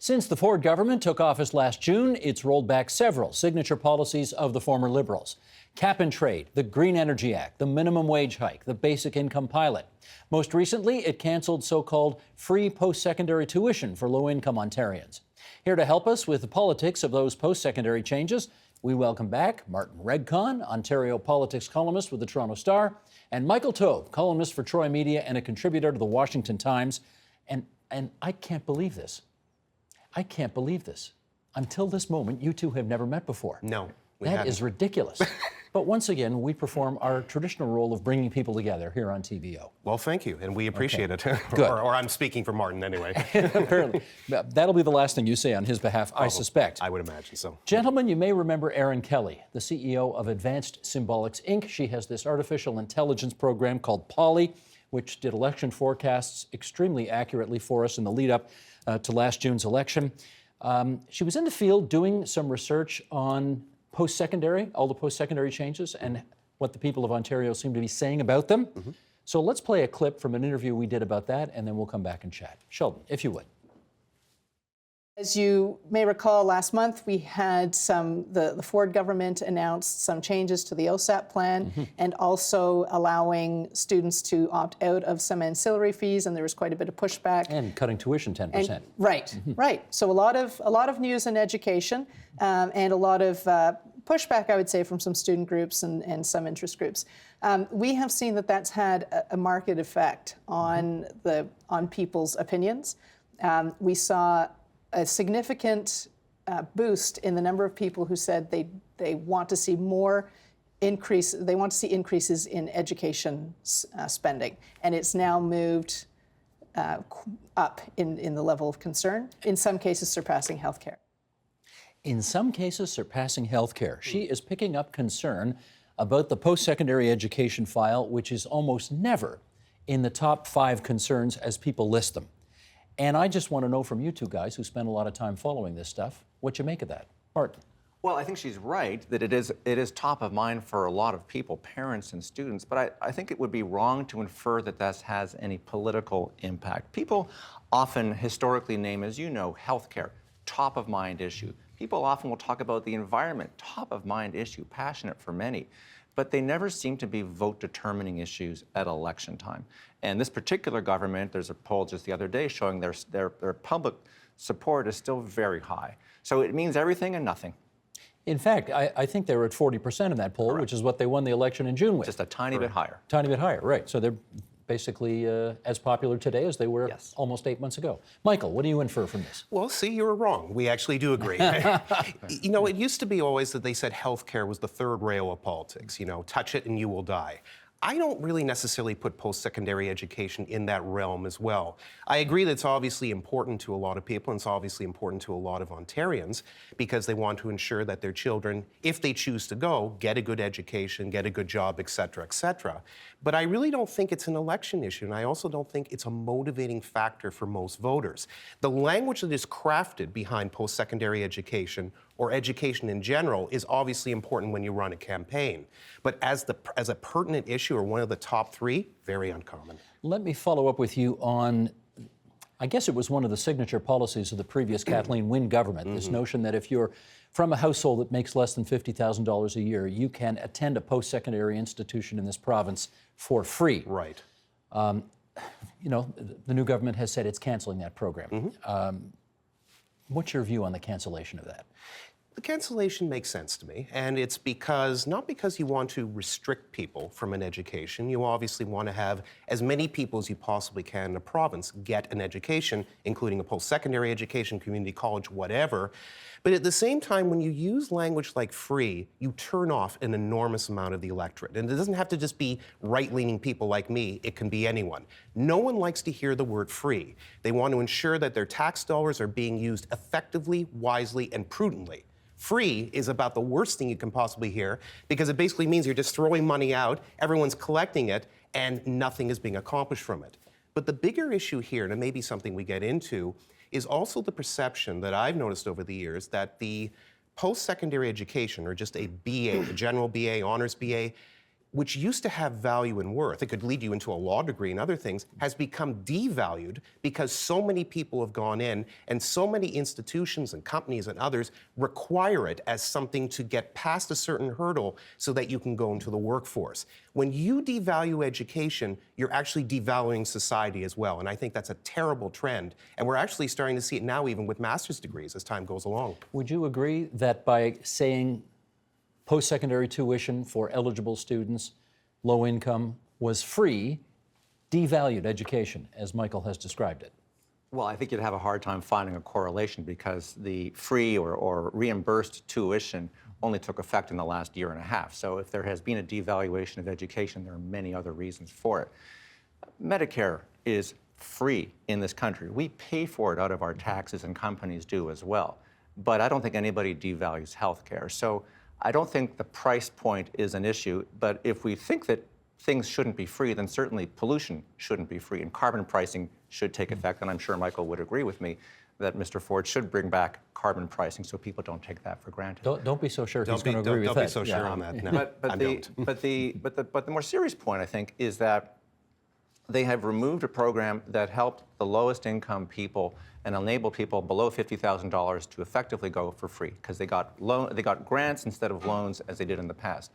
Since the Ford government took office last June, it's rolled back several signature policies of the former Liberals. Cap and trade, the Green Energy Act, the minimum wage hike, the basic income pilot. Most recently, it canceled so-called free post-secondary tuition for low-income Ontarians. Here to help us with the politics of those post-secondary changes, we welcome back Martin Redcon, Ontario politics columnist with the Toronto Star, and Michael Taube, columnist for Troy Media and a contributor to the Washington Times. And I can't believe this. I can't believe this. Until this moment, you two have never met before. No, we That haven't. is ridiculous. But once again, we perform our traditional role of bringing people together here on TVO. Well, thank you, and we appreciate it. Good. or I'm speaking for Martin anyway. Apparently. That'll be the last thing you say on his behalf, I suspect. I would imagine so. Gentlemen, you may remember Erin Kelly, the CEO of Advanced Symbolics, Inc. She has this artificial intelligence program called Polly, which did election forecasts extremely accurately for us in the lead up to last June's election. She was in the field doing some research on post-secondary, all the post-secondary changes, and what the people of Ontario seem to be saying about them. So let's play a clip from an interview we did about that, and then we'll come back and chat. Sheldon, if you would. As you may recall, last month we had the Ford government announced some changes to the OSAP plan and also allowing students to opt out of some ancillary fees, and there was quite a bit of pushback. And cutting tuition 10%. Right. So a lot of news in education and a lot of pushback, I would say, from some student groups and some interest groups. We have seen that that's had a marked effect on people's opinions. We saw a significant boost in the number of people who said they want to see increases in education spending, and it's now moved up in the level of concern, in some cases surpassing healthcare. In some cases, surpassing healthcare. She is picking up concern about the post-secondary education file, which is almost never in the top 5 concerns as people list them. And I just want to know from you two guys who spend a lot of time following this stuff, what you make of that. Martin. Well, I think she's right that it is top of mind for a lot of people, parents and students, but I think it would be wrong to infer that that has any political impact. People often historically name, as you know, healthcare, top of mind issue. People often will talk about the environment, top of mind issue, passionate for many, but they never seem to be vote-determining issues at election time. And this particular government, there's a poll just the other day showing their public support is still very high. So it means everything and nothing. In fact, I think they were at 40% in that poll, Correct. Which is what they won the election in June with. Just a tiny bit higher. Tiny bit higher, right. So they're basically as popular today as they were Yes. almost 8 months ago. Michael, what do you infer from this? Well, see, you were wrong. We actually do agree. You know, it used to be always that they said healthcare was the third rail of politics. You know, touch it and you will die. I don't really necessarily put post-secondary education in that realm as well. I agree that it's obviously important to a lot of people, and it's obviously important to a lot of Ontarians because they want to ensure that their children, if they choose to go, get a good education, get a good job, et cetera, et cetera. But I really don't think it's an election issue, and I also don't think it's a motivating factor for most voters. The language that is crafted behind post-secondary education or education in general is obviously important when you run a campaign. But as a pertinent issue or one of the top 3, very uncommon. Let me follow up with you on, I guess it was one of the signature policies of the previous Kathleen Wynne government, this notion that if you're from a household that makes less than $50,000 a year, you can attend a post-secondary institution in this province for free. Right. You know, the new government has said it's canceling that program. What's your view on the cancellation of that? The cancellation makes sense to me, and it's not because you want to restrict people from an education. You obviously want to have as many people as you possibly can in a province get an education, including a post-secondary education, community college, whatever. But at the same time, when you use language like free, you turn off an enormous amount of the electorate. And it doesn't have to just be right-leaning people like me, it can be anyone. No one likes to hear the word free. They want to ensure that their tax dollars are being used effectively, wisely, and prudently. Free is about the worst thing you can possibly hear because it basically means you're just throwing money out, everyone's collecting it, and nothing is being accomplished from it. But the bigger issue here, and it may be something we get into, is also the perception that I've noticed over the years that the post-secondary education, or just a BA, a general BA, honors BA, which used to have value and worth, it could lead you into a law degree and other things, has become devalued because so many people have gone in and so many institutions and companies and others require it as something to get past a certain hurdle so that you can go into the workforce. When you devalue education, you're actually devaluing society as well. And I think that's a terrible trend. And we're actually starting to see it now even with master's degrees as time goes along. Would you agree that by saying post-secondary tuition for eligible students, low income, was free, devalued education, as Michael has described it? Well, I think you'd have a hard time finding a correlation because the free or reimbursed tuition only took effect in the last year and a half. So if there has been a devaluation of education, there are many other reasons for it. Medicare is free in this country. We pay for it out of our taxes, and companies do as well. But I don't think anybody devalues health care. So I don't think the price point is an issue, but if we think that things shouldn't be free, then certainly pollution shouldn't be free, and carbon pricing should take effect, and I'm sure Michael would agree with me that Mr. Ford should bring back carbon pricing so people don't take that for granted. Don't be so sure he's going to agree with that. Don't be so sure on that. No, But the more serious point, I think, is that they have removed a program that helped the lowest income people and enabled people below $50,000 to effectively go for free because they got grants instead of loans as they did in the past.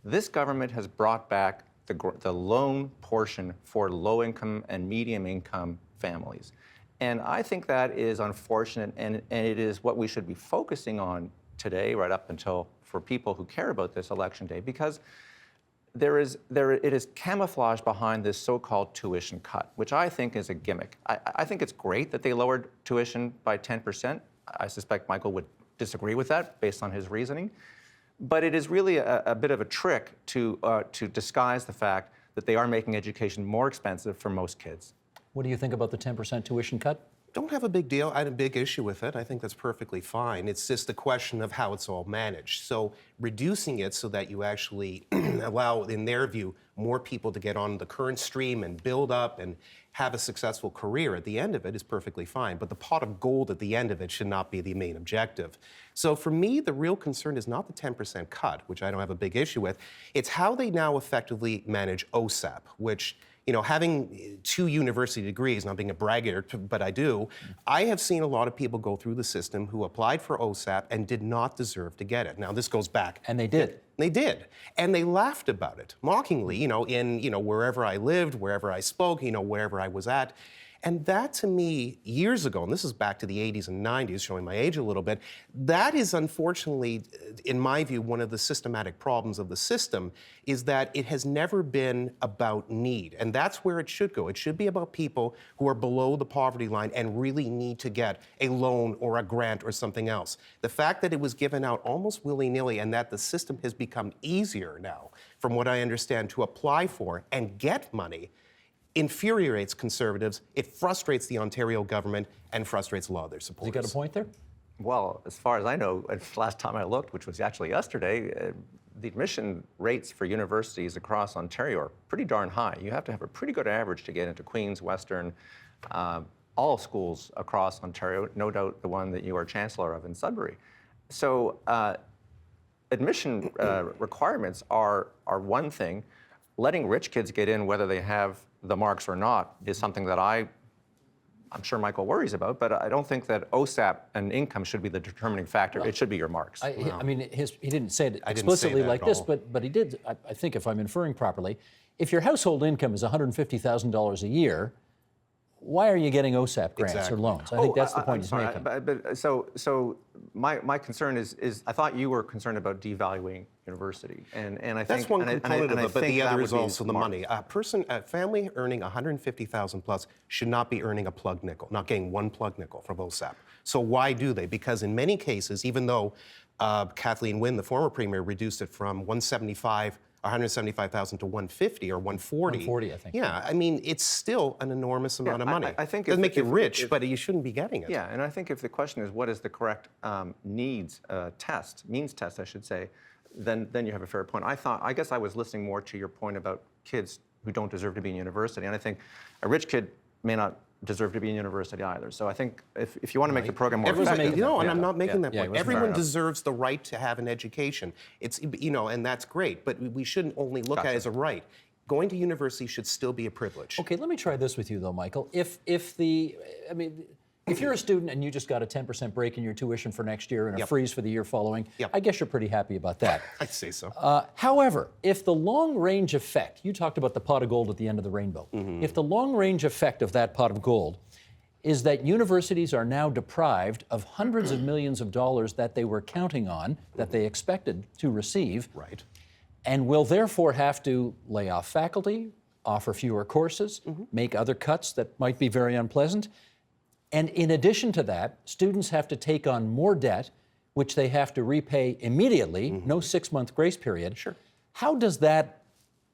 This government has brought back the loan portion for low income and medium income families. And I think that is unfortunate, and it is what we should be focusing on today, right up until for people who care about this election day, because it is camouflaged behind this so-called tuition cut, which I think is a gimmick. I think it's great that they lowered tuition by 10%. I suspect Michael would disagree with that based on his reasoning. But it is really a bit of a trick to disguise the fact that they are making education more expensive for most kids. What do you think about the 10% tuition cut? Don't have a big deal. I had a big issue with it. I think that's perfectly fine. It's just a question of how it's all managed. So reducing it so that you actually allow, in their view, more people to get on the current stream and build up and have a successful career at the end of it is perfectly fine. But the pot of gold at the end of it should not be the main objective. So for me, the real concern is not the 10% cut, which I don't have a big issue with. It's how they now effectively manage OSAP, which, you know, having 2 university degrees, not being a braggart, but I do, I have seen a lot of people go through the system who applied for OSAP and did not deserve to get it. Now, this goes back. And they did. They did. And they laughed about it, mockingly, in wherever I lived, wherever I spoke, wherever I was at. And that, to me, years ago, and this is back to the 80s and 90s, showing my age a little bit, that is unfortunately, in my view, one of the systematic problems of the system, is that it has never been about need. And that's where it should go. It should be about people who are below the poverty line and really need to get a loan or a grant or something else. The fact that it was given out almost willy-nilly and that the system has become easier now, from what I understand, to apply for and get money, infuriates Conservatives, it frustrates the Ontario government, and frustrates a lot of their supporters. You got a point there? Well, as far as I know, last time I looked, which was actually yesterday, the admission rates for universities across Ontario are pretty darn high. You have to have a pretty good average to get into Queen's, Western, all schools across Ontario, no doubt the one that you are chancellor of in Sudbury. So admission requirements are one thing. Letting rich kids get in, whether they have the marks or not, is something that I'm sure Michael worries about, but I don't think that OSAP and income should be the determining factor. Well, it should be your marks. I mean, he didn't say it explicitly like this, but he did, I think, if I'm inferring properly. If your household income is $150,000 a year, why are you getting OSAP grants or loans? I think that's the point he's making. So my concern is I thought you were concerned about devaluing university, and I think that's one component of it, but the other is also the money. A family earning $150,000 plus should not be earning a plug nickel, not getting one plug nickel from OSAP. So why do they? Because in many cases, even though Kathleen Wynne, the former premier, reduced it from $175,000 to $150 or $140. $140, I think. Yeah, I mean, it's still an enormous amount of money. I think it doesn't make you rich, but you shouldn't be getting it. Yeah, and I think if the question is what is the correct means test, I should say, then you have a fair point. I guess I was listening more to your point about kids who don't deserve to be in university, and I think a rich kid may not deserve to be in university either. So I think if you want to make the program more Everyone, effective, and I'm not making that Yeah, point. it was Everyone fair. deserves the right to have an education. It's, and that's great, but we shouldn't only look at it as a right. Going to university should still be a privilege. Okay, let me try this with you though, Michael. If you're a student and you just got a 10% break in your tuition for next year and a freeze for the year following, I guess you're pretty happy about that. I'd say so. However, if the long-range effect, you talked about the pot of gold at the end of the rainbow, if the long-range effect of that pot of gold is that universities are now deprived of hundreds of millions of dollars that they were counting on, that they expected to receive, Right. and will therefore have to lay off faculty, offer fewer courses, make other cuts that might be very unpleasant. And in addition to that, students have to take on more debt, which they have to repay immediately, no 6-month grace period. Sure. How does that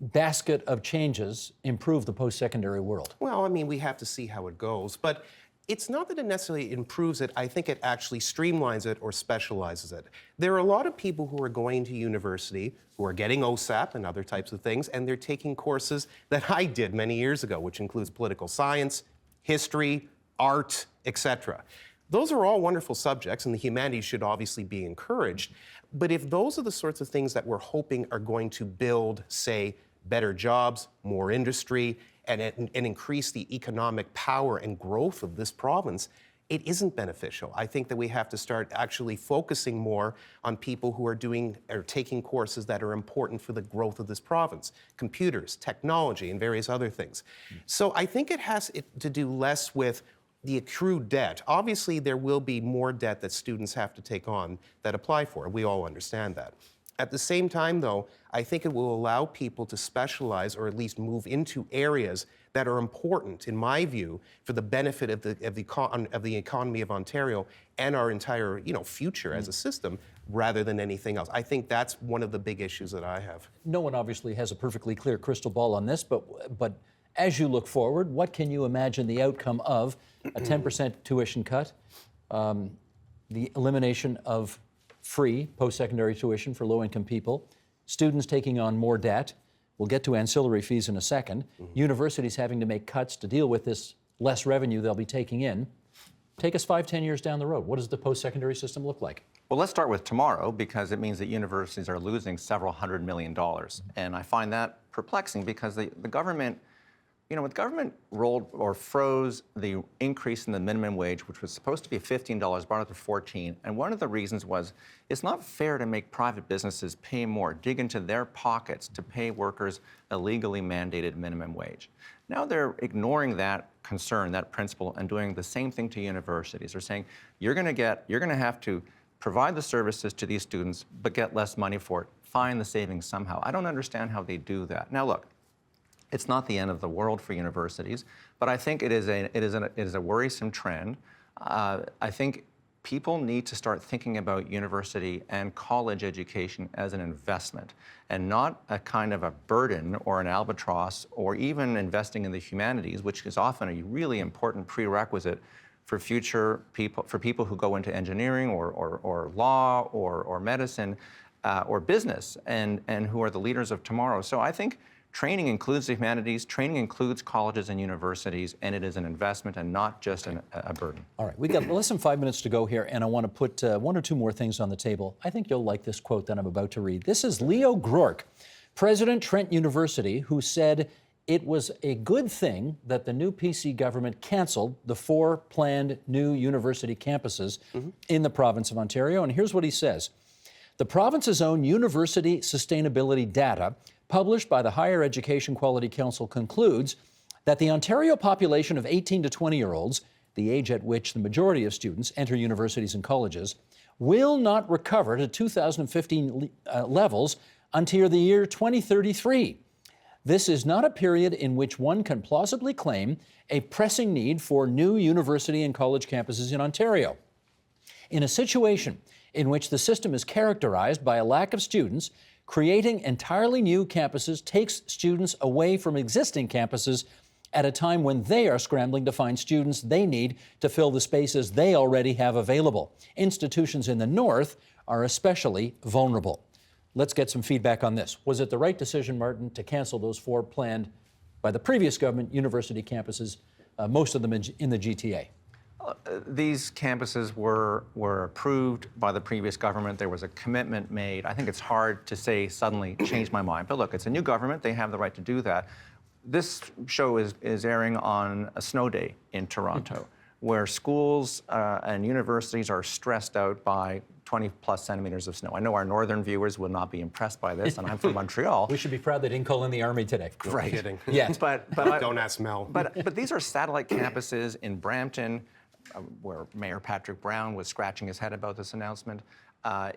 basket of changes improve the post-secondary world? Well, I mean, we have to see how it goes, but it's not that it necessarily improves it. I think it actually streamlines it or specializes it. There are a lot of people who are going to university who are getting OSAP and other types of things, and they're taking courses that I did many years ago, which includes political science, history, art, etc. Those are all wonderful subjects, and the humanities should obviously be encouraged. But if those are the sorts of things that we're hoping are going to build, say, better jobs, more industry, and increase the economic power and growth of this province, it isn't beneficial. I think that we have to start actually focusing more on people who are taking courses that are important for the growth of this province, computers, technology, and various other things. So I think it has to do less with the accrued debt. Obviously, there will be more debt that students have to take on that apply for it. We all understand that. At the same time, though, I think it will allow people to specialize or at least move into areas that are important, in my view, for the benefit of the economy of Ontario and our entire future as a system, rather than anything else. I think that's one of the big issues that I have. No one obviously has a perfectly clear crystal ball on this, but as you look forward, what can you imagine the outcome of a 10% tuition cut, the elimination of free post-secondary tuition for low-income people, students taking on more debt, we'll get to ancillary fees in a second, universities having to make cuts to deal with this less revenue they'll be taking in. Take us 5-10 years down the road. What does the post-secondary system look like? Well, let's start with tomorrow, because it means that universities are losing several $100 million. And I find that perplexing because the government, when the government rolled or froze the increase in the minimum wage, which was supposed to be $15, brought it to $14. And one of the reasons was it's not fair to make private businesses pay more, dig into their pockets to pay workers a legally mandated minimum wage. Now they're ignoring that concern, that principle, and doing the same thing to universities. They're saying you're going to have to provide the services to these students, but get less money for it. Find the savings somehow. I don't understand how they do that. Now look, it's not the end of the world for universities, but I think it is a worrisome trend. I think people need to start thinking about university and college education as an investment and not a kind of a burden or an albatross, or even investing in the humanities, which is often a really important prerequisite for future people, for people who go into engineering or law or medicine or business, and who are the leaders of tomorrow. So I think training includes the humanities, training includes colleges and universities, and it is an investment and not just a burden. All right, we got less than 5 minutes to go here, and I want to put one or two more things on the table. I think you'll like this quote that I'm about to read. This is Leo Groark, President, Trent University, who said it was a good thing that the new PC government canceled the 4 planned new university campuses in the province of Ontario. And here's what he says. The province's own university sustainability data published by the Higher Education Quality Council concludes that the Ontario population of 18 to 20-year-olds, the age at which the majority of students enter universities and colleges, will not recover to 2015 levels until the year 2033. This is not a period in which one can plausibly claim a pressing need for new university and college campuses in Ontario. In a situation in which the system is characterized by a lack of students, creating entirely new campuses takes students away from existing campuses at a time when they are scrambling to find students they need to fill the spaces they already have available. Institutions in the north are especially vulnerable. Let's get some feedback on this. Was it the right decision, Martin, to cancel those 4 planned by the previous government university campuses most of them in the GTA. These campuses were approved by the previous government. There was a commitment made. I think it's hard to say suddenly change my mind. But look, it's a new government. They have the right to do that. This show is airing on a snow day in Toronto, where schools and universities are stressed out by 20-plus centimeters of snow. I know our northern viewers will not be impressed by this, and I'm from Montreal. We should be proud they didn't call in the Army today. Right. Kidding. Yeah. But Don't ask Mel. But these are satellite campuses in Brampton, where Mayor Patrick Brown was scratching his head about this announcement,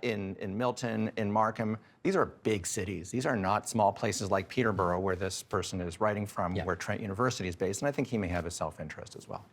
in Milton, in Markham. These are big cities. These are not small places like Peterborough, where this person is writing from, where Trent University is based, and I think he may have a self-interest as well.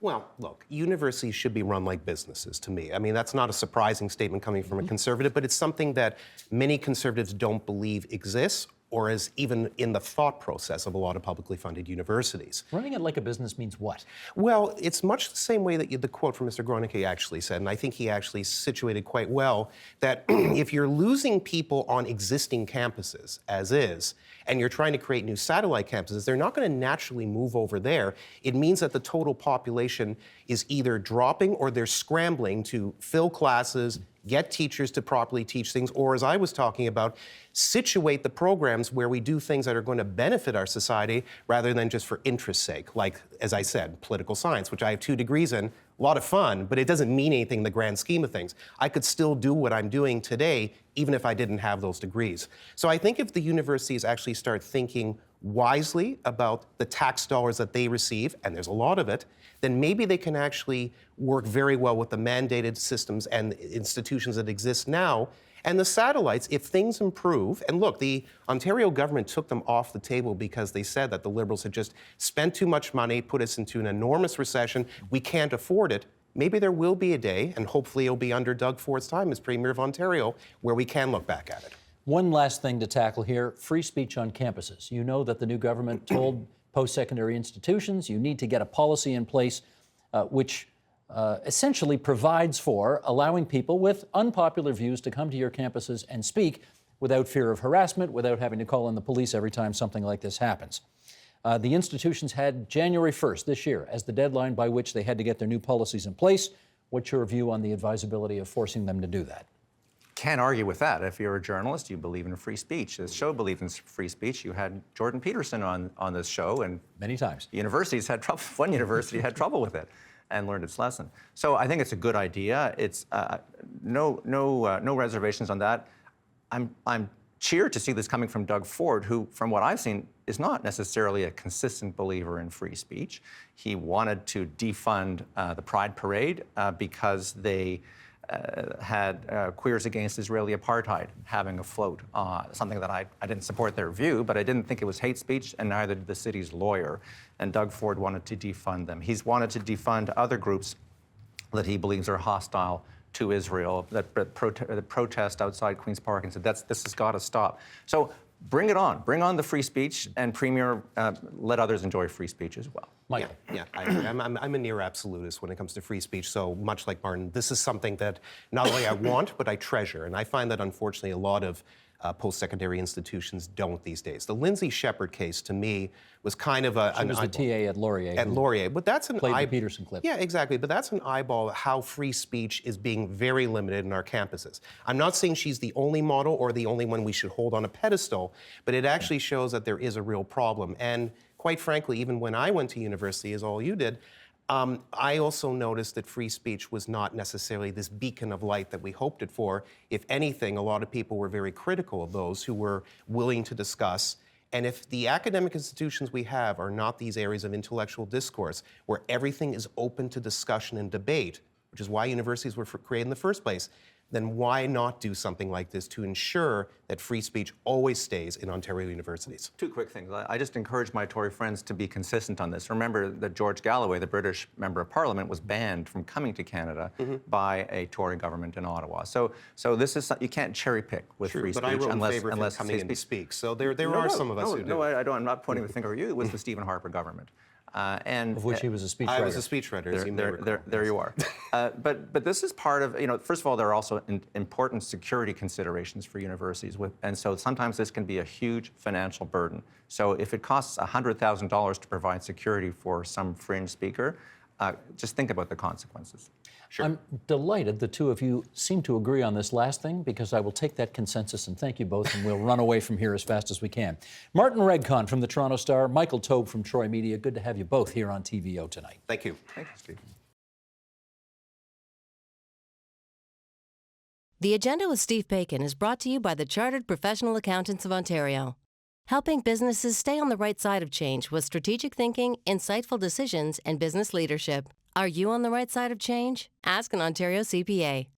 Well, look, universities should be run like businesses to me. I mean, that's not a surprising statement coming from a conservative, but it's something that many conservatives don't believe exists or is even in the thought process of a lot of publicly funded universities. Running it like a business means what? Well, it's much the same way that the quote from Mr. Gronicke actually said, and I think he actually situated quite well, that if you're losing people on existing campuses, as is, and you're trying to create new satellite campuses, they're not going to naturally move over there. It means that the total population is either dropping or they're scrambling to fill classes, get teachers to properly teach things, or as I was talking about, situate the programs where we do things that are going to benefit our society rather than just for interest's sake. Like, as I said, political science, which I have 2 degrees in, a lot of fun, but it doesn't mean anything in the grand scheme of things. I could still do what I'm doing today, even if I didn't have those degrees. So I think if the universities actually start thinking wisely about the tax dollars that they receive, and there's a lot of it, then maybe they can actually work very well with the mandated systems and institutions that exist now. And the satellites, if things improve, and look, the Ontario government took them off the table because they said that the Liberals had just spent too much money, put us into an enormous recession, we can't afford it. Maybe there will be a day, and hopefully it'll be under Doug Ford's time as Premier of Ontario, where we can look back at it. One last thing to tackle here, free speech on campuses. You know that the new government told post-secondary institutions you need to get a policy in place which essentially provides for allowing people with unpopular views to come to your campuses and speak without fear of harassment, without having to call in the police every time something like this happens. The institutions had January 1st this year as the deadline by which they had to get their new policies in place. What's your view on the advisability of forcing them to do that? Can't argue with that. If you're a journalist, you believe in free speech. This show believes in free speech. You had Jordan Peterson on this show, and many times. Universities had trouble. One university had trouble with it and learned its lesson. So I think it's a good idea. It's no reservations on that. I'm cheered to see this coming from Doug Ford, who, from what I've seen, is not necessarily a consistent believer in free speech. He wanted to defund the Pride Parade because they had Queers Against Israeli Apartheid having a float, something that I didn't support their view, but I didn't think it was hate speech, and neither did the city's lawyer. And Doug Ford wanted to defund them. He's wanted to defund other groups that he believes are hostile to Israel, that protest outside Queen's Park, and said, this has got to stop. So bring it on. Bring on the free speech, and Premier, let others enjoy free speech as well. Michael. Yeah, I agree. I'm a near absolutist when it comes to free speech. So much like Martin, this is something that not only I want, but I treasure. And I find that unfortunately a lot of post-secondary institutions don't these days. The Lindsay Shepherd case, to me, was kind of a... She was the TA at Laurier. At Laurier, but that's an played the Peterson clip. Yeah, exactly, but that's an eyeball of how free speech is being very limited in our campuses. I'm not saying she's the only model or the only one we should hold on a pedestal, but it actually shows that there is a real problem. And quite frankly, even when I went to university, as all you did, I also noticed that free speech was not necessarily this beacon of light that we hoped it for. If anything, a lot of people were very critical of those who were willing to discuss. And if the academic institutions we have are not these areas of intellectual discourse where everything is open to discussion and debate, which is why universities were created in the first place, then why not do something like this to ensure that free speech always stays in Ontario universities? Two quick things. I just encourage my Tory friends to be consistent on this. Remember that George Galloway, the British Member of Parliament, was banned from coming to Canada by a Tory government in Ottawa. So this is you can't cherry pick with free speech but I wrote unless in favor of him coming in to speak. So there are some of us who do. No, I don't. I'm not pointing the finger at you. It was the Stephen Harper government. Of which he was a speechwriter. I was a speechwriter, as you may recall. There you are. But this is part of, first of all, there are also important security considerations for universities, and so sometimes this can be a huge financial burden. So if it costs $100,000 to provide security for some fringe speaker, just think about the consequences. Sure. I'm delighted the two of you seem to agree on this last thing, because I will take that consensus and thank you both, and we'll run away from here as fast as we can. Martin Regcon from the Toronto Star, Michael Taube from Troy Media, good to have you both here on TVO tonight. Thank you. Thank you, Steve. The Agenda with Steve Bacon is brought to you by the Chartered Professional Accountants of Ontario, helping businesses stay on the right side of change with strategic thinking, insightful decisions, and business leadership. Are you on the right side of change? Ask an Ontario CPA.